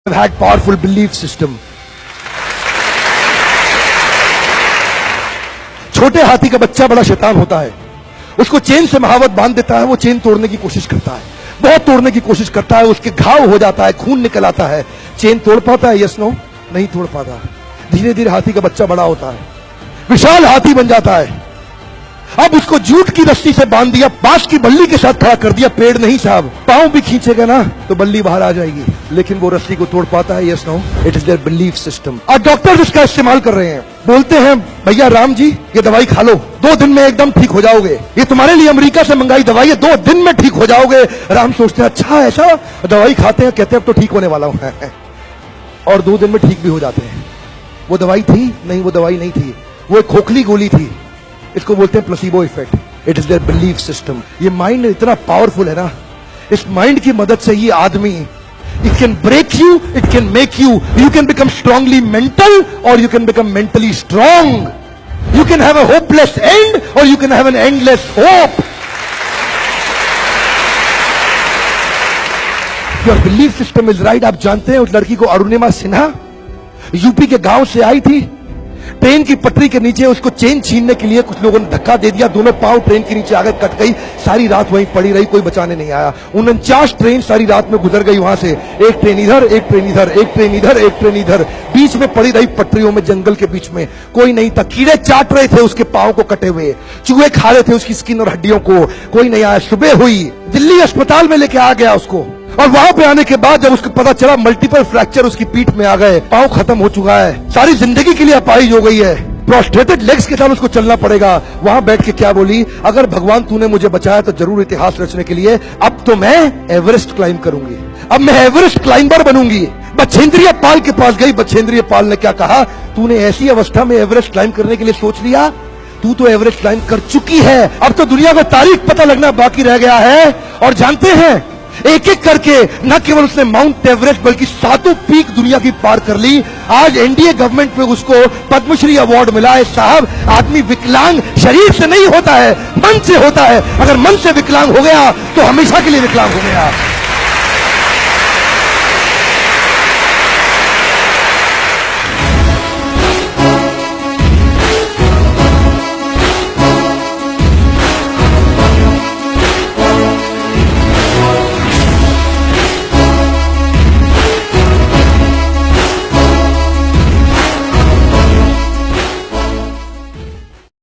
have had powerful belief system. छोटे हाथी का बच्चा बड़ा शैतान होता है, उसको चेन से महावत बांध देता है, वो चेन तोड़ने की कोशिश करता है, बहुत तोड़ने की कोशिश करता है, उसके घाव हो जाता है, खून निकल आता है। चेन तोड़ पाता है? Yes no? नहीं तोड़ पाता। धीरे धीरे हाथी का बच्चा बड़ा होता है, विशाल हाथी बन जाता है। अब उसको जूट की रस्सी से बांध दिया, बांस की बल्ली के साथ खड़ा कर दिया। पेड़ नहीं साहब, पांव भी खींचेगा ना तो बल्ली बाहर आ जाएगी, लेकिन वो रस्सी को तोड़ पाता है? Yes no? It is their belief system. और डॉक्टर इसका इस्तेमाल कर रहे हैं, बोलते हैं भैया राम जी ये दवाई खा लो, 2 दिन में एकदम ठीक हो जाओगे, ये तुम्हारे लिए अमेरिका से मंगाई दवाई है, 2 दिन में ठीक हो जाओगे। राम सोचते हैं अच्छा ऐसा, दवाई खाते हैं, कहते हैं अब तो ठीक होने वाला हूं और 2 दिन में ठीक भी हो जाते हैं। वो दवाई थी? नहीं, वो दवाई नहीं थी, वो एक खोखली गोली थी। इसको बोलते हैं placebo effect. It is their belief system. ये माइंड इतना पावरफुल है ना, इस माइंड की मदद से ही आदमी, it can break you, it can make you, you can become strongly mental और you can become mentally strong. You can have a hopeless end और you can have an endless hope. Your belief system is right. आप जानते हैं उस लड़की को, Arunima Sinha, UP के गांव से आई थी, ट्रेन की पटरी के नीचे उसको चेन छीनने के लिए कुछ लोगों ने धक्का दे दिया, दोनों पांव ट्रेन के नीचे आकर कट गई, सारी रात वहीं पड़ी रही, कोई बचाने नहीं आया। 49 ट्रेन सारी रात में गुजर गई वहां से, एक ट्रेन इधर, एक ट्रेन इधर, एक ट्रेन इधर, एक ट्रेन इधर, बीच में पड़ी रही पटरियों में, जंगल के बीच में, कोई नहीं था। कीड़े चाट रहे थे उसके पांव को कटे हुए, चूहे खा रहे थे उसकी स्किन और हड्डियों को, कोई नहीं आया। सुबह हुई, दिल्ली अस्पताल में लेके आ गया उसको, और वहां पे आने के बाद जब उसको पता चला मल्टीपल फ्रैक्चर उसकी पीठ में आ गए, पांव खत्म हो चुका है, सारी जिंदगी के लिए अपाहिज हो गई है, प्रोस्ट्रेटेड लेग्स के साथ उसको चलना पड़ेगा। वहां बैठ के क्या बोली? अगर भगवान तूने मुझे बचाया तो जरूर इतिहास रचने के लिए, अब तो मैं एवरेस्ट क्लाइम करूंगी, अब मैं एवरेस्ट क्लाइंबर बनूंगी। बछेंद्रिय पाल के पास गई, बछेंद्रिय पाल ने क्या कहा? तूने ऐसी अवस्था में एवरेस्ट क्लाइम करने के लिए सोच लिया? तू तो एवरेस्ट क्लाइम कर चुकी है, अब तो दुनिया को तारीख पता लगना बाकी रह गया है। और जानते हैं, एक एक करके न केवल उसने माउंट एवरेस्ट बल्कि 7 पीक दुनिया की पार कर ली। आज एनडीए गवर्नमेंट में उसको पद्मश्री अवार्ड मिला है। साहब, आदमी विकलांग शरीर से नहीं होता है, मन से होता है। अगर मन से विकलांग हो गया तो हमेशा के लिए विकलांग हो गया।